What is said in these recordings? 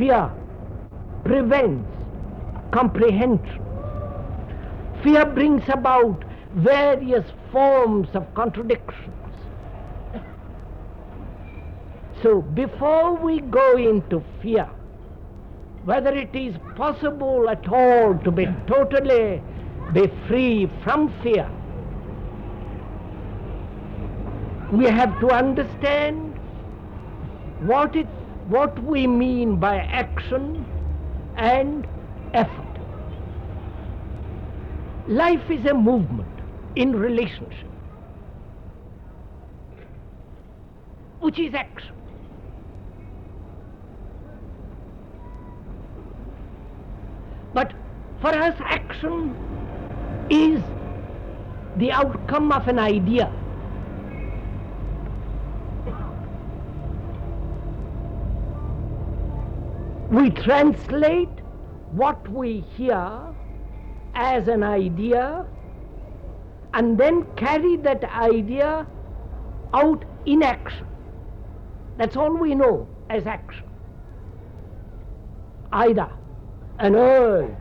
fear prevents comprehension. Fear brings about various forms of contradictions. So before we go into fear, whether it is possible at all to be totally be free from fear, we have to understand what we mean by action and effort. Life is a movement in relationship, which is action. But for us, action is the outcome of an idea. We translate what we hear as an idea and then carry that idea out in action. That's all we know as action. Either an urge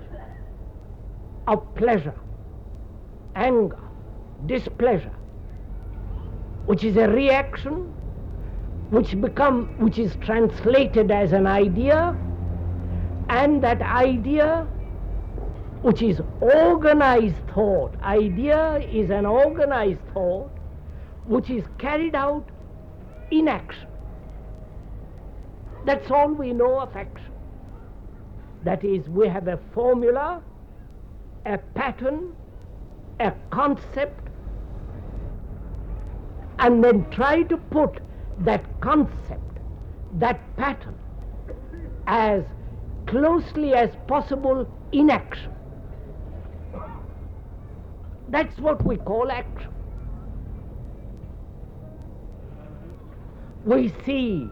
of pleasure, anger, displeasure, which is a reaction, which is translated as an idea, and that idea, which is organized thought. Idea is an organized thought which is carried out in action. That's all we know of action. That is, we have a formula, a pattern, a concept, and then try to put that concept, that pattern, as closely as possible in action. That's what we call action. We see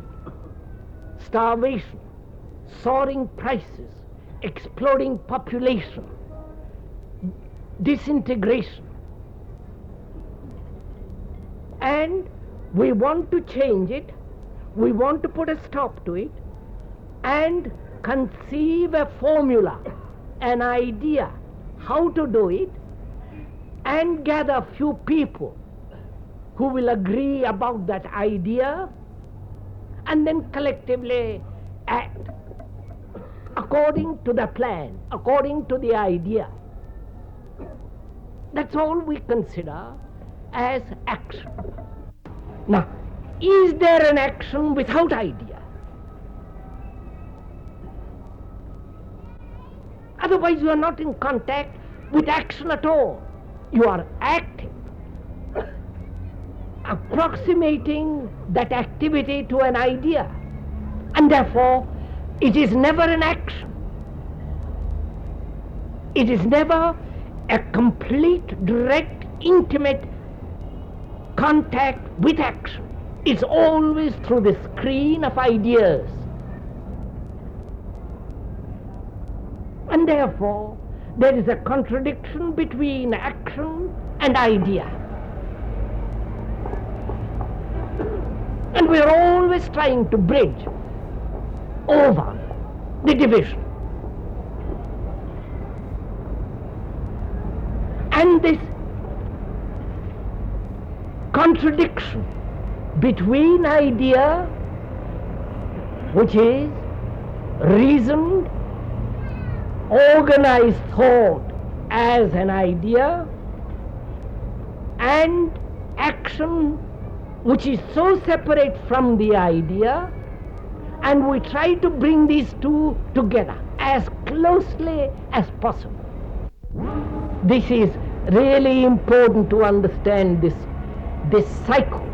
starvation, soaring prices, exploding population, disintegration, and we want to change it, we want to put a stop to it, and conceive a formula, an idea how to do it, and gather a few people who will agree about that idea, and then collectively act according to the plan, according to the idea. That's all we consider as action. Now, is there an action without idea? Otherwise you are not in contact with action at all. You are acting, approximating that activity to an idea, and therefore it is never an action. It is never a complete, direct, intimate contact with action. It's always through the screen of ideas. And therefore, there is a contradiction between action and idea. And we are always trying to bridge over the division. And this contradiction between idea, which is reasoned, organized thought as an idea, and action which is so separate from the idea, and we try to bring these two together as closely as possible. This is really important to understand this cycle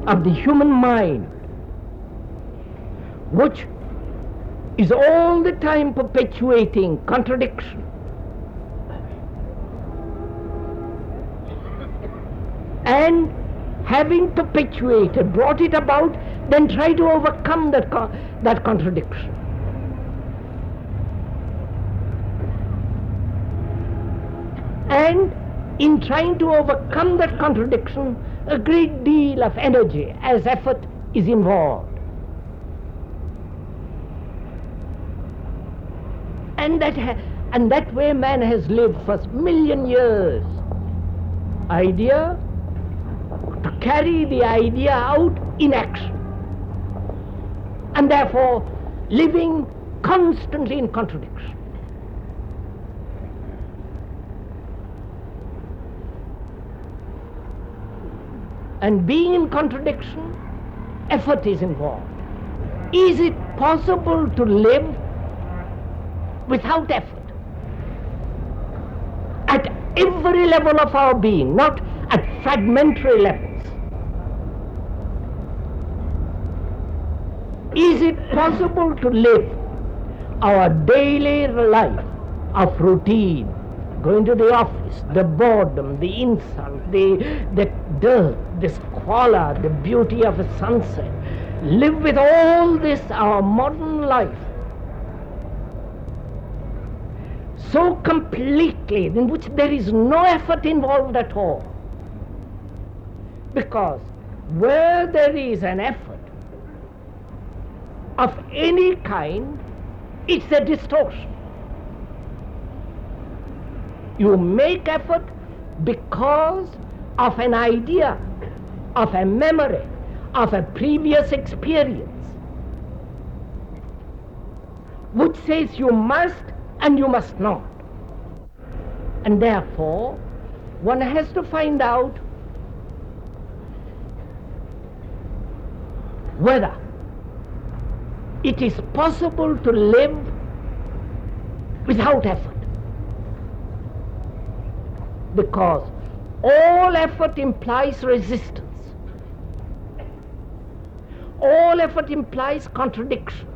of the human mind, which is all the time perpetuating contradiction. And having perpetuated, brought it about, then try to overcome that contradiction. And in trying to overcome that contradiction, a great deal of energy as effort is involved. And that way man has lived for a million years. Idea, to carry the idea out in action. And therefore living constantly in contradiction. And being in contradiction, effort is involved. Is it possible to live without effort? At every level of our being, not at fragmentary levels. Is it possible to live our daily life of routine, going to the office, the boredom, the insult, the dirt, the squalor, the beauty of a sunset, live with all this, our modern life, so completely, in which there is no effort involved at all? Because where there is an effort of any kind, it's a distortion. You make effort because of an idea, of a memory, of a previous experience, which says you must and you must not. And therefore, one has to find out whether it is possible to live without effort. Because all effort implies resistance. All effort implies contradiction.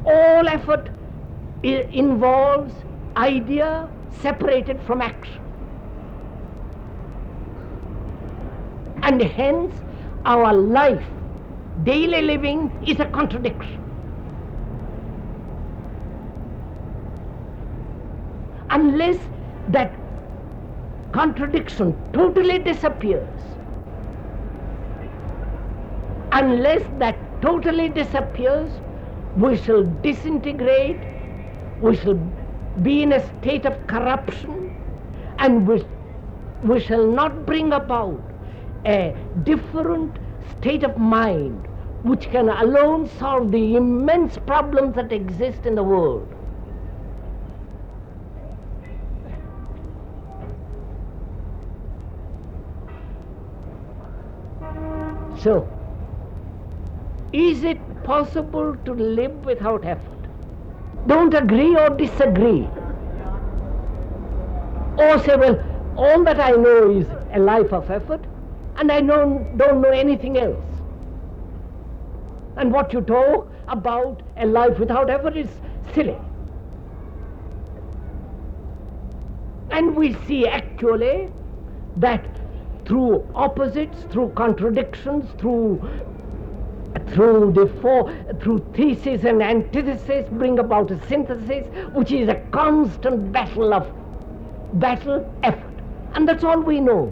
All effort involves idea separated from action. And hence our life, daily living, is a contradiction. Unless that contradiction totally disappears, we shall disintegrate, we shall be in a state of corruption, and we shall not bring about a different state of mind which can alone solve the immense problems that exist in the world. So, is it possible to live without effort? Don't agree or disagree. Or say, well, all that I know is a life of effort, and I don't know anything else. And what you talk about a life without effort is silly. And we see actually that through opposites, through contradictions, through thesis and antithesis, bring about a synthesis, which is a constant battle, effort. And that's all we know.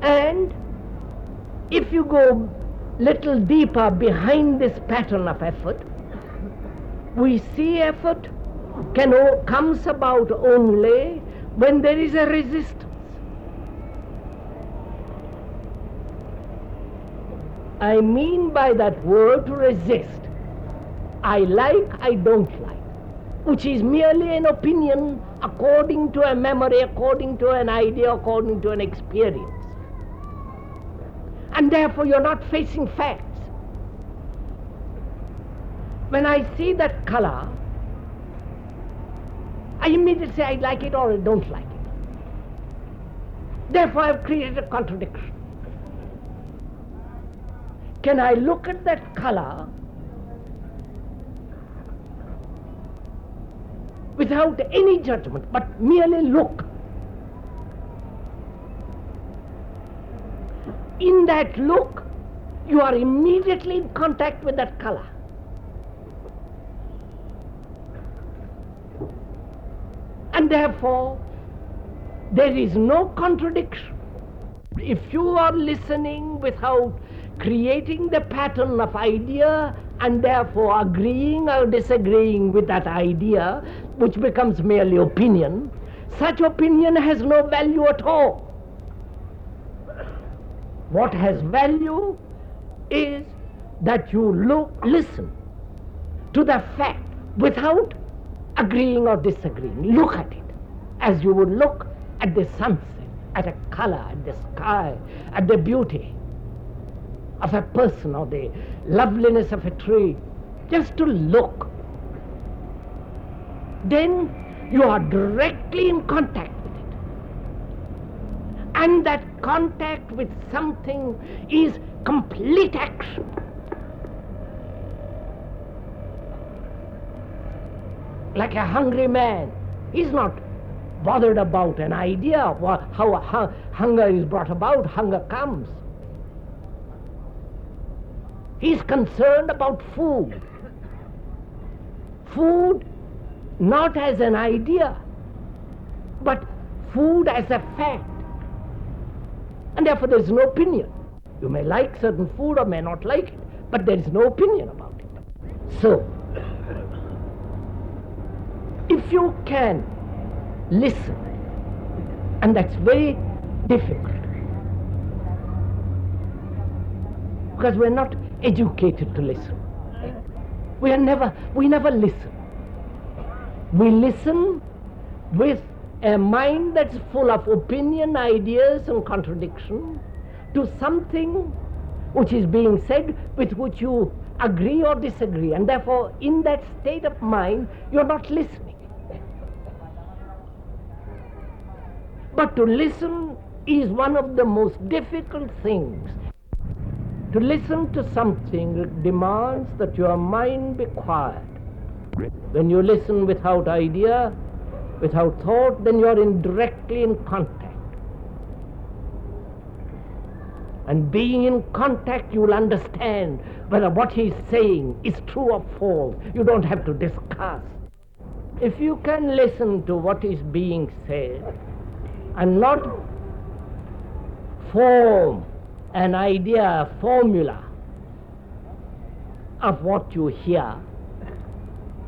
And if you go little deeper behind this pattern of effort, we see effort comes about only when there is a resistance. I mean by that word to resist. I like, I don't like, which is merely an opinion according to a memory, according to an idea, according to an experience. And therefore you're not facing facts. When I see that color, I immediately say I like it or I don't like it. Therefore I've created a contradiction. Can I look at that color without any judgment, but merely look? In that look, you are immediately in contact with that color. And therefore, there is no contradiction. If you are listening without creating the pattern of idea and therefore agreeing or disagreeing with that idea, which becomes merely opinion, such opinion has no value at all. What has value is that you listen to the fact without agreeing or disagreeing. Look at it as you would look at the sunset, at a color, at the sky, at the beauty of a person or the loveliness of a tree. Just to look. Then you are directly in contact with it. And that contact with something is complete action. Like a hungry man, he's not bothered about an idea of how hunger is brought about, hunger comes. He's concerned about food. Food not as an idea, but food as a fact. And therefore there is no opinion. You may like certain food or may not like it, but there is no opinion about it. So, if you can listen, and that's very difficult, because we're not educated to listen. We never listen. We listen with a mind that's full of opinion, ideas and contradiction to something which is being said with which you agree or disagree, and therefore in that state of mind you're not listening. But to listen is one of the most difficult things. To listen to something demands that your mind be quiet. When you listen without idea, without thought, then you're directly in contact. And being in contact, you will understand whether what he's saying is true or false. You don't have to discuss. If you can listen to what is being said and not form an idea, a formula of what you hear,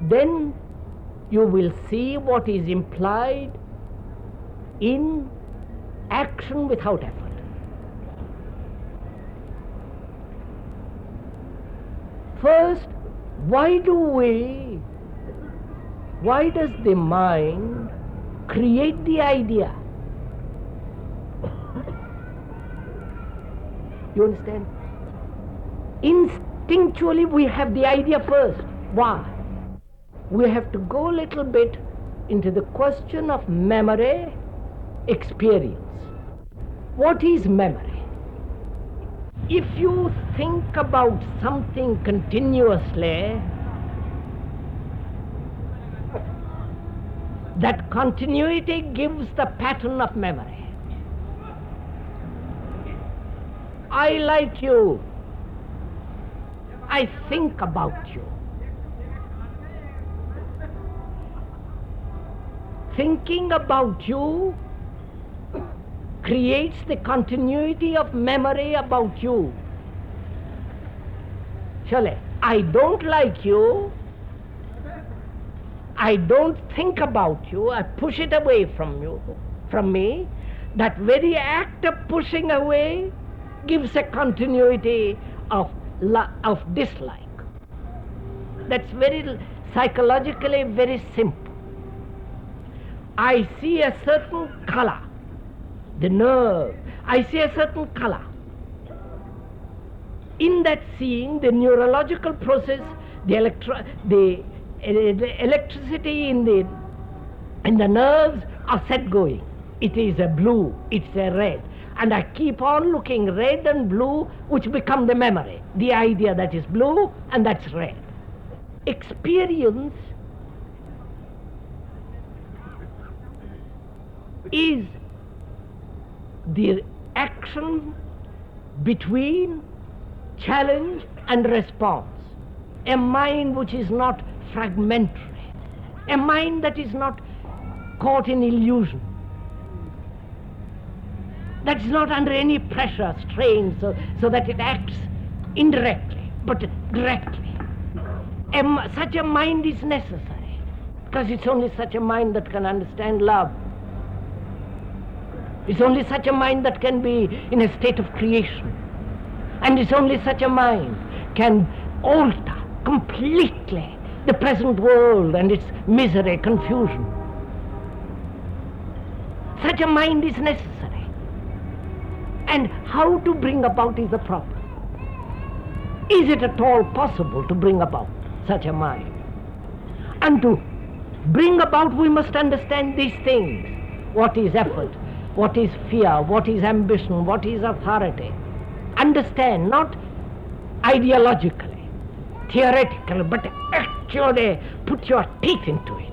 then you will see what is implied in action without effort. First, why does the mind create the idea? You understand? Instinctually we have the idea first. Why? We have to go a little bit into the question of memory, experience. What is memory? If you think about something continuously, that continuity gives the pattern of memory. I like you. I think about you. Thinking about you creates the continuity of memory about you. Surely, I don't like you, I don't think about you, I push it away from you, from me. That very act of pushing away gives a continuity of dislike. That's very psychologically very simple. I see a certain color, the nerve, I see a certain color. In that seeing, the neurological process, the electricity in the nerves are set going. It is a blue, it's a red. And I keep on looking red and blue, which become the memory, the idea that is blue and that's red. Experience is the action between challenge and response. A mind which is not fragmentary, a mind that is not caught in illusion, that is not under any pressure, strain, so that it acts indirectly, but directly. Such a mind is necessary, because it's only such a mind that can understand love. It's only such a mind that can be in a state of creation. And it's only such a mind can alter completely the present world and its misery, confusion. Such a mind is necessary. And how to bring about is the problem. Is it at all possible to bring about such a mind? And to bring about, we must understand these things. What is effort? What is fear? What is ambition? What is authority? Understand, not ideologically, theoretically, but actually put your teeth into it.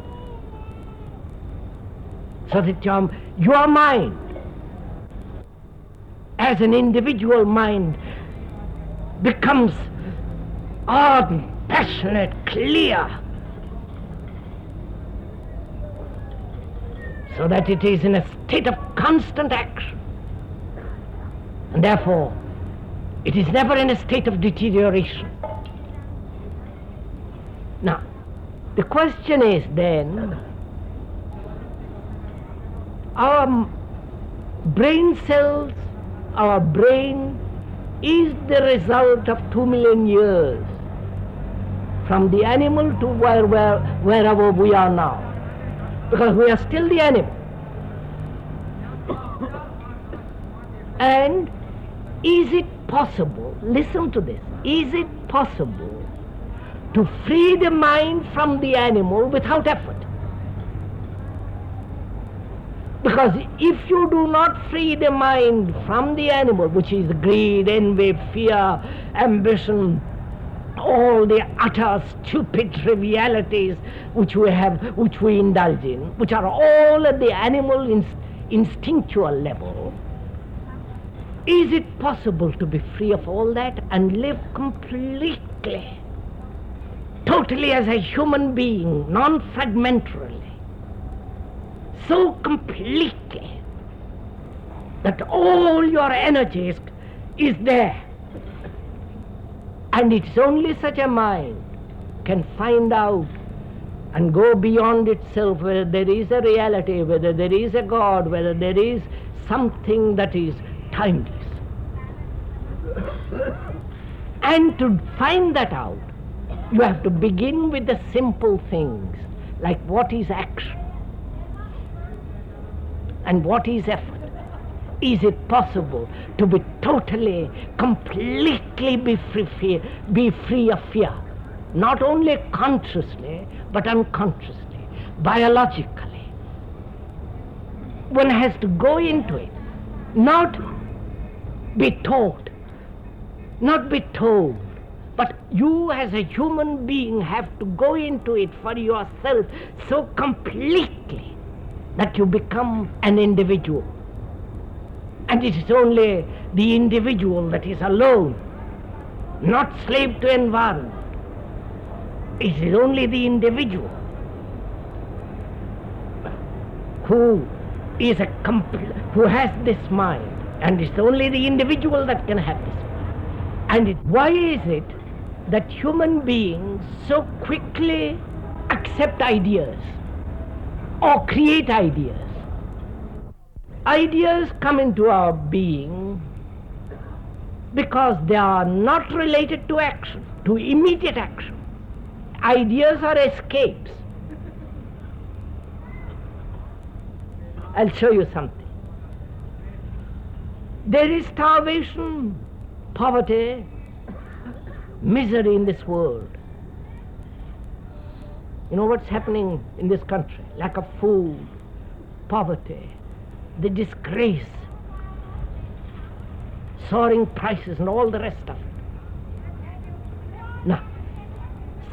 So that your mind, as an individual mind, becomes ardent, passionate, clear, so that it is in a state of constant action. And therefore, it is never in a state of deterioration. Now, the question is then, our brain cells, our brain is the result of 2 million years from the animal to wherever we are now, because we are still the animal. And is it possible, listen to this, is it possible to free the mind from the animal without effort? Because if you do not free the mind from the animal, which is greed, envy, fear, ambition, all the utter stupid trivialities which we indulge in, which are all at the animal instinctual level, is it possible to be free of all that and live completely, totally as a human being, non-fragmentarily, so completely that all your energy is there? And it's only such a mind can find out and go beyond itself, whether there is a reality, whether there is a God, whether there is something that is timeless. And to find that out, you have to begin with the simple things, like what is action and what is effort. Is it possible to be totally, completely be free of fear? Not only consciously, but unconsciously, biologically. One has to go into it, not be taught, but you as a human being have to go into it for yourself so completely that you become an individual. And it is only the individual that is alone, not slave to environment. It is only the individual who has this mind, and it's only the individual that can have this mind. And why is it that human beings so quickly accept ideas or create ideas? Ideas come into our being because they are not related to action, to immediate action. Ideas are escapes. I'll show you something. There is starvation, poverty, misery in this world. You know what's happening in this country? Lack of food, poverty, the disgrace, soaring prices and all the rest of it. Now,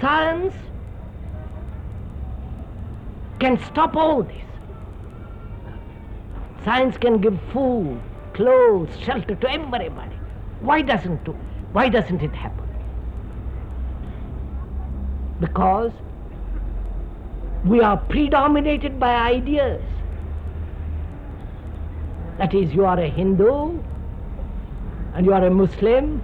science can stop all this. Science can give food, clothes, shelter to everybody. Why doesn't it happen? Because we are predominated by ideas. That is, you are a Hindu and you are a Muslim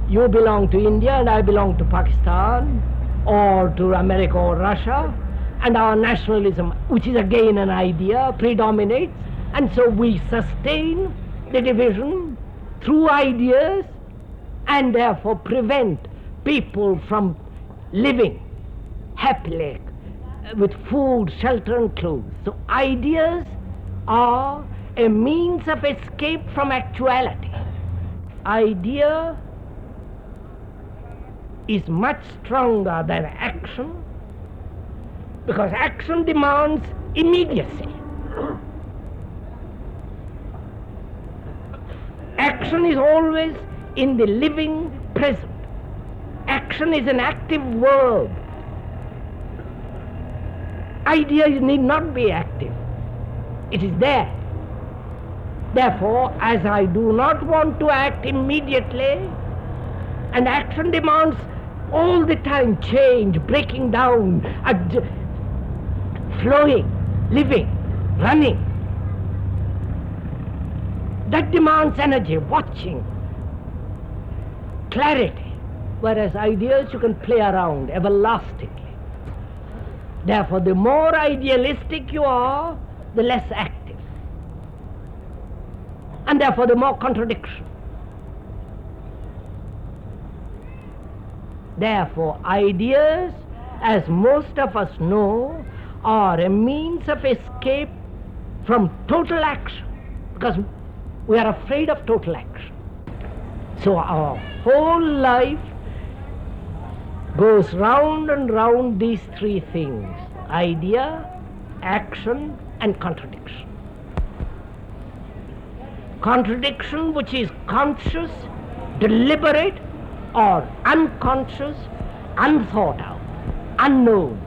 You belong to India and I belong to Pakistan, or to America or Russia, and our nationalism, which is again an idea, predominates, and so we sustain the division through ideas and therefore prevent people from living happily with food, shelter and clothes. So ideas are a means of escape from actuality. Idea is much stronger than action, because action demands immediacy. Action is always in the living present. Action is an active verb. Idea need not be active. It is there. Therefore, as I do not want to act immediately, and action demands all the time change, breaking down, flowing, living, running. That demands energy, watching, clarity. Whereas ideas you can play around everlastingly. Therefore, the more idealistic you are, the less active. And therefore, the more contradiction. Therefore, ideas, as most of us know, are a means of escape from total action, because we are afraid of total action. So our whole life goes round and round these three things: idea, action and contradiction. Contradiction which is conscious, deliberate, or unconscious, unthought out, unknown.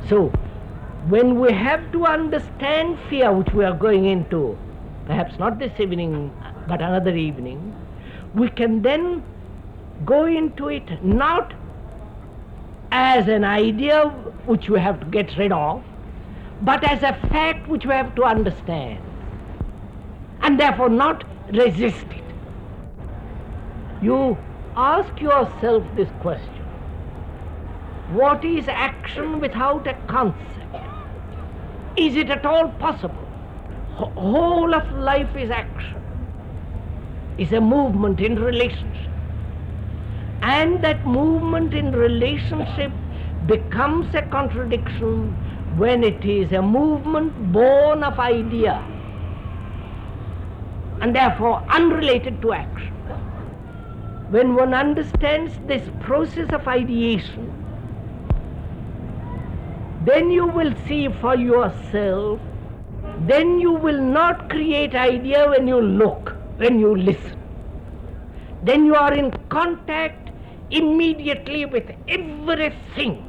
So, when we have to understand fear, which we are going into, perhaps not this evening, but another evening, we can then go into it not as an idea which we have to get rid of, but as a fact which we have to understand, and therefore not resist it. You ask yourself this question: what is action without a concept? Is it at all possible? Whole of life is action, is a movement in relationship. And that movement in relationship becomes a contradiction when it is a movement born of idea and therefore unrelated to action. When one understands this process of ideation, then you will see for yourself, then you will not create idea when you look, when you listen. Then you are in contact immediately with everything.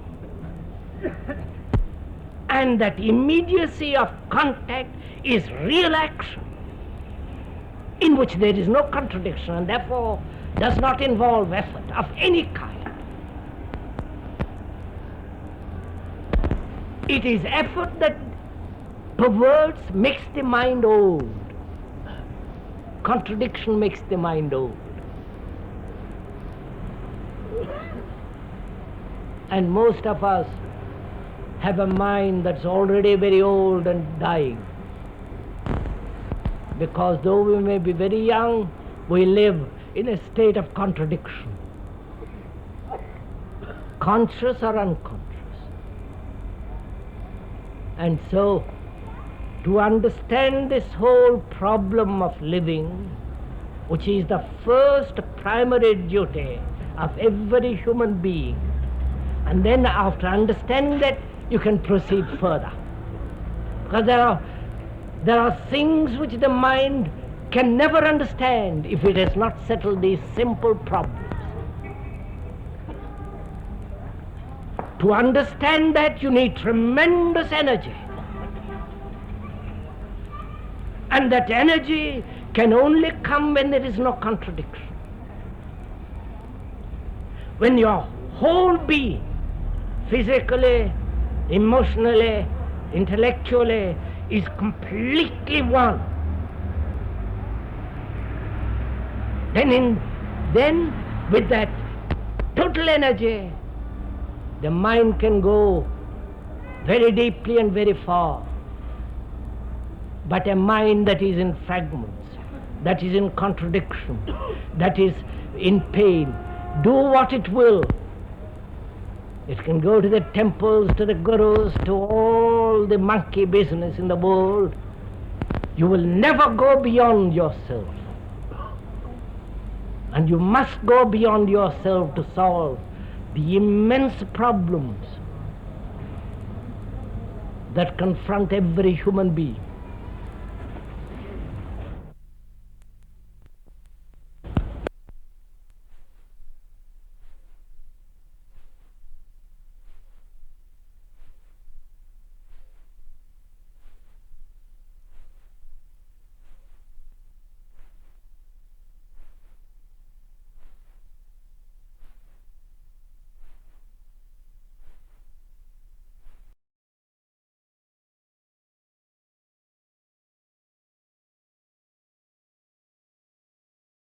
And that immediacy of contact is real action, in which there is no contradiction and therefore does not involve effort of any kind. It is effort that perverts, makes the mind old. Contradiction makes the mind old. And most of us have a mind that's already very old and dying. Because though we may be very young, we live in a state of contradiction, conscious or unconscious. And so, to understand this whole problem of living, which is the first primary duty of every human being, and then after understanding that, you can proceed further. Because there are things which the mind can never understand if it has not settled these simple problems. To understand that, you need tremendous energy. And that energy can only come when there is no contradiction. When your whole being, physically, emotionally, intellectually, is completely one. Then with that total energy, the mind can go very deeply and very far. But a mind that is in fragments, that is in contradiction, that is in pain, do what it will, it can go to the temples, to the gurus, to all the monkey business in the world. You will never go beyond yourself. And you must go beyond yourself to solve the immense problems that confront every human being.